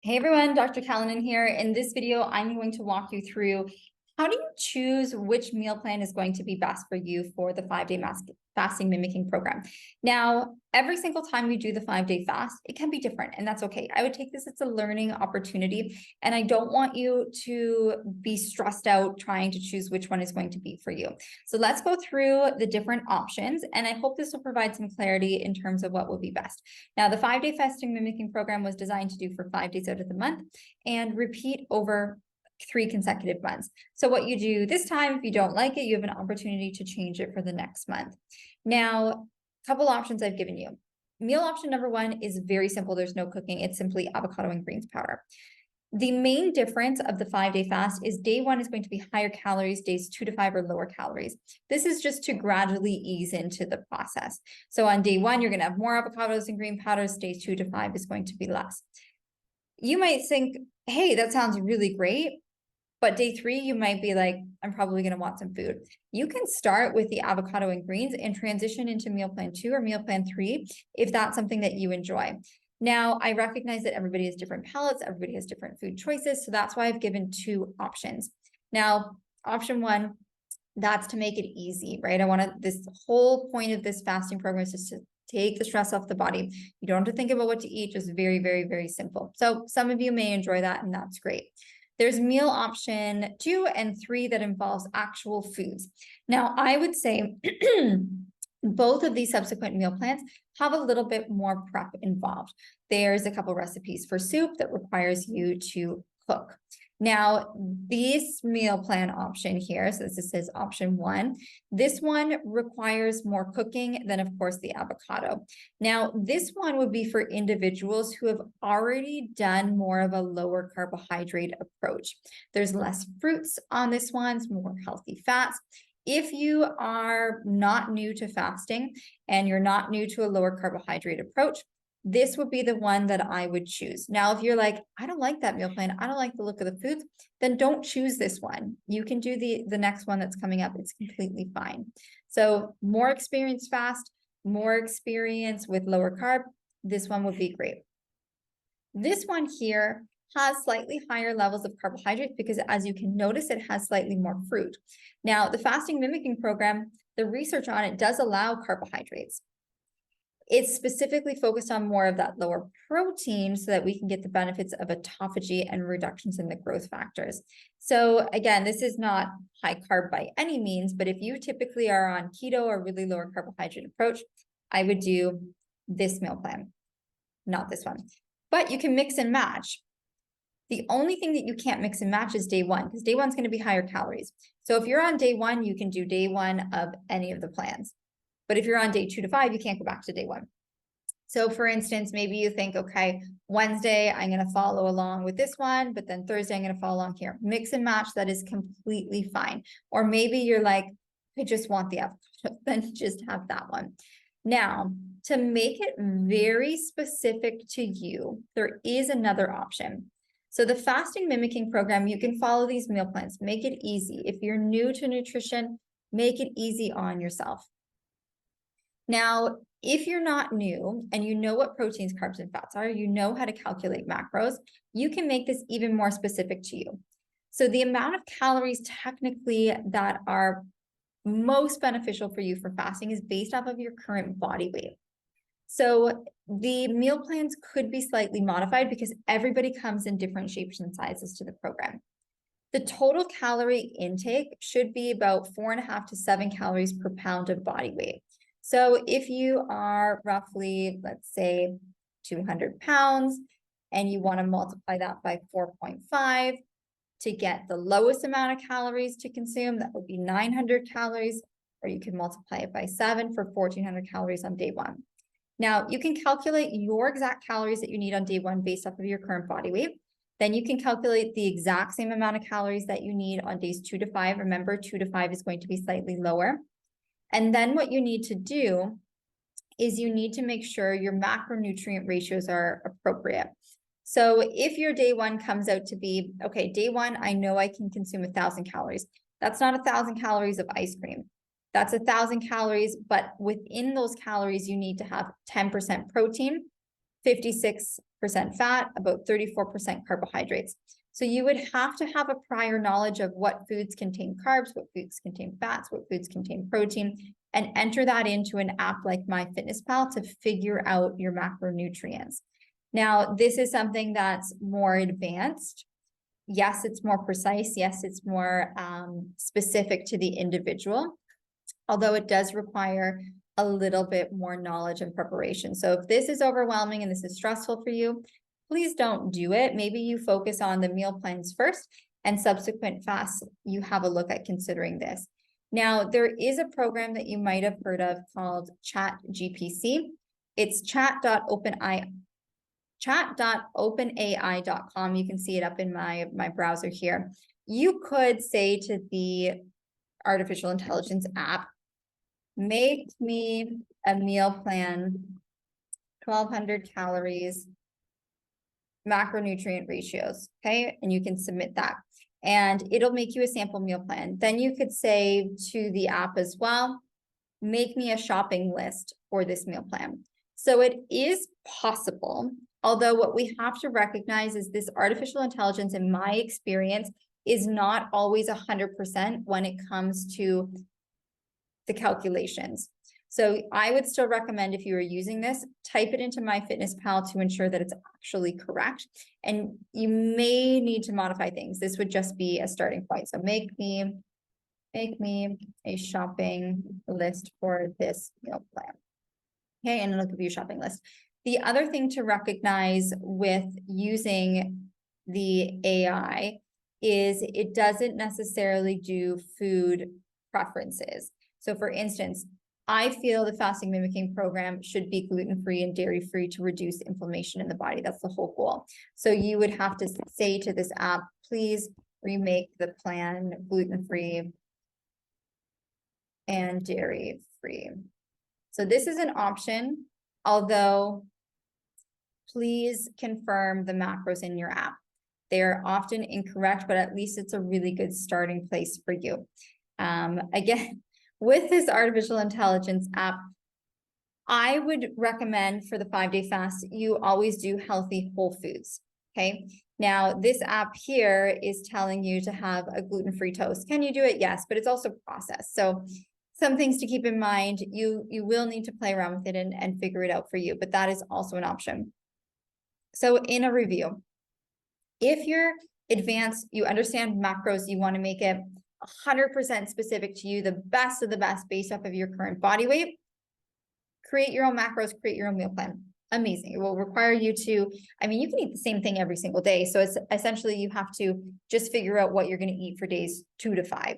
Hey everyone, Dr. Callanan here. In this video, I'm going to walk you through how do you choose which meal plan is going to be best for you for the 5-day fasting mimicking program. Now, every single time we do the 5-day fast, it can be different, and that's okay. I would take this as a learning opportunity, and I don't want you to be stressed out trying to choose which one is going to be for you. So let's go through the different options, and I hope this will provide some clarity in terms of what will be best. Now, the 5-day fasting mimicking program was designed to do for 5 days out of the month and repeat over 3 consecutive months. So what you do this time, if you don't like it, you have an opportunity to change it for the next month. Now, a couple options I've given you. Meal option number 1 is very simple. There's no cooking. It's simply avocado and greens powder. The main difference of the 5-day fast is day 1 is going to be higher calories, days 2 to 5 are lower calories. This is just to gradually ease into the process. So on day 1, you're going to have more avocados and green powders. Days 2 to 5 is going to be less. You might think, hey, that sounds really great. But day 3, you might be like, I'm probably going to want some food. You can start with the avocado and greens and transition into meal plan 2 or meal plan 3 if that's something that you enjoy. Now, I recognize that everybody has different palates, everybody has different food choices, so that's why I've given 2 options. Now, option 1, that's to make it easy, right? This whole point of this fasting program is just to take the stress off the body. You don't have to think about what to eat, just very, very, very simple. So some of you may enjoy that, and that's great. There's meal option 2 and 3 that involves actual foods. Now, I would say both of these subsequent meal plans have a little bit more prep involved. There's a couple recipes for soup that requires you to cook. Now, this meal plan option here, so this says option 1, this one requires more cooking than, of course, the avocado. Now, this one would be for individuals who have already done more of a lower carbohydrate approach. There's less fruits on this one, it's more healthy fats. If you are not new to fasting and you're not new to a lower carbohydrate approach, this would be the one that I would choose. Now, if you're like, I don't like that meal plan, I don't like the look of the foods, then don't choose this one. You can do the next one that's coming up. It's completely fine. So more experience fast, more experience with lower carb, this one would be great. This one here has slightly higher levels of carbohydrates because, as you can notice, it has slightly more fruit. Now, the fasting mimicking program, the research on it does allow carbohydrates. It's specifically focused on more of that lower protein so that we can get the benefits of autophagy and reductions in the growth factors. So again, this is not high carb by any means, but if you typically are on keto or really lower carbohydrate approach, I would do this meal plan, not this one. But you can mix and match. The only thing that you can't mix and match is day 1, because day 1 is going to be higher calories. So if you're on day 1, you can do day 1 of any of the plans. But if you're on day 2 to 5, you can't go back to day 1. So for instance, maybe you think, okay, Wednesday, I'm going to follow along with this one, but then Thursday, I'm going to follow along here. Mix and match, that is completely fine. Or maybe you're like, I just want the avocado, then just have that one. Now, to make it very specific to you, there is another option. So the fasting mimicking program, you can follow these meal plans. Make it easy. If you're new to nutrition, make it easy on yourself. Now, if you're not new and you know what proteins, carbs, and fats are, you know how to calculate macros, you can make this even more specific to you. So the amount of calories technically that are most beneficial for you for fasting is based off of your current body weight. So the meal plans could be slightly modified because everybody comes in different shapes and sizes to the program. The total calorie intake should be about 4.5 to 7 calories per pound of body weight. So if you are roughly, let's say, 200 pounds, and you want to multiply that by 4.5 to get the lowest amount of calories to consume, that would be 900 calories, or you can multiply it by 7 for 1,400 calories on day 1. Now, you can calculate your exact calories that you need on day 1 based off of your current body weight. Then you can calculate the exact same amount of calories that you need on days 2 to 5. Remember, 2 to 5 is going to be slightly lower. And then what you need to do is you need to make sure your macronutrient ratios are appropriate. So if your day 1 comes out to be, okay, day 1, I know I can consume 1,000 calories. That's not 1,000 calories of ice cream. That's 1,000 calories, but within those calories, you need to have 10% protein, 56 fat, about 34% carbohydrates. So you would have to have a prior knowledge of what foods contain carbs, what foods contain fats, what foods contain protein, and enter that into an app like MyFitnessPal to figure out your macronutrients. Now, this is something that's more advanced. Yes, it's more precise. Yes, it's more specific to the individual, although it does require a little bit more knowledge and preparation. So if this is overwhelming and this is stressful for you, please don't do it. Maybe you focus on the meal plans first, and subsequent fasts, you have a look at considering this. Now, there is a program that you might have heard of called ChatGPT. It's chat.openai.com. You can see it up in my browser here. You could say to the artificial intelligence app, make me a meal plan, 1,200 calories, macronutrient ratios, okay? And you can submit that. And it'll make you a sample meal plan. Then you could say to the app as well, make me a shopping list for this meal plan. So it is possible, although what we have to recognize is this artificial intelligence, in my experience, is not always 100% when it comes to the calculations. So I would still recommend, if you are using this, type it into MyFitnessPal to ensure that it's actually correct. And you may need to modify things. This would just be a starting point. So make me a shopping list for this meal plan. Okay, and it'll give you a shopping list. The other thing to recognize with using the AI is it doesn't necessarily do food preferences. So for instance, I feel the fasting mimicking program should be gluten-free and dairy-free to reduce inflammation in the body. That's the whole goal. So you would have to say to this app, please remake the plan gluten-free and dairy-free. So this is an option, although please confirm the macros in your app. They're often incorrect, but at least it's a really good starting place for you. Again, with this artificial intelligence app, I would recommend for the 5-day fast, you always do healthy whole foods, okay? Now, this app here is telling you to have a gluten-free toast. Can you do it? Yes, but it's also processed. So some things to keep in mind, you will need to play around with it and figure it out for you, but that is also an option. So in a review, if you're advanced, you understand macros, you want to make it 100% specific to you, the best of the best based off of your current body weight, create your own macros, create your own meal plan. Amazing. It will require you to, I mean, you can eat the same thing every single day. So it's essentially you have to just figure out what you're going to eat for days 2 to 5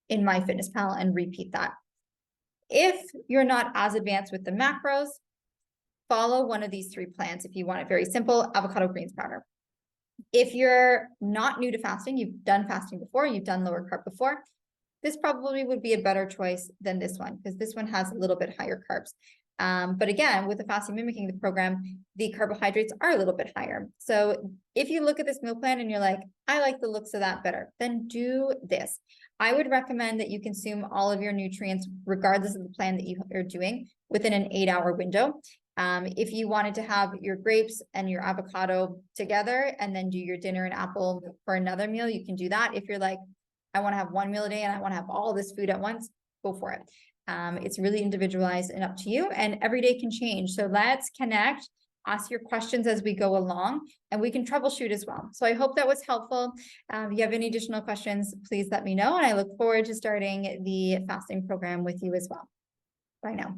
in MyFitnessPal and repeat that. If you're not as advanced with the macros, follow one of these 3 plans. If you want it very simple, avocado greens powder. If you're not new to fasting, you've done fasting before, you've done lower carb before, this probably would be a better choice than this one, because this one has a little bit higher carbs. But again, with the fasting mimicking the program, the carbohydrates are a little bit higher. So if you look at this meal plan and you're like, I like the looks of that better, then do this. I would recommend that you consume all of your nutrients, regardless of the plan that you are doing, within an 8-hour window. If you wanted to have your grapes and your avocado together and then do your dinner and apple for another meal, you can do that. If you're like, I want to have one meal a day and I want to have all this food at once, go for it. It's really individualized and up to you, and every day can change. So let's connect, ask your questions as we go along, and we can troubleshoot as well. So I hope that was helpful. If you have any additional questions, please let me know. And I look forward to starting the fasting program with you as well. Bye now.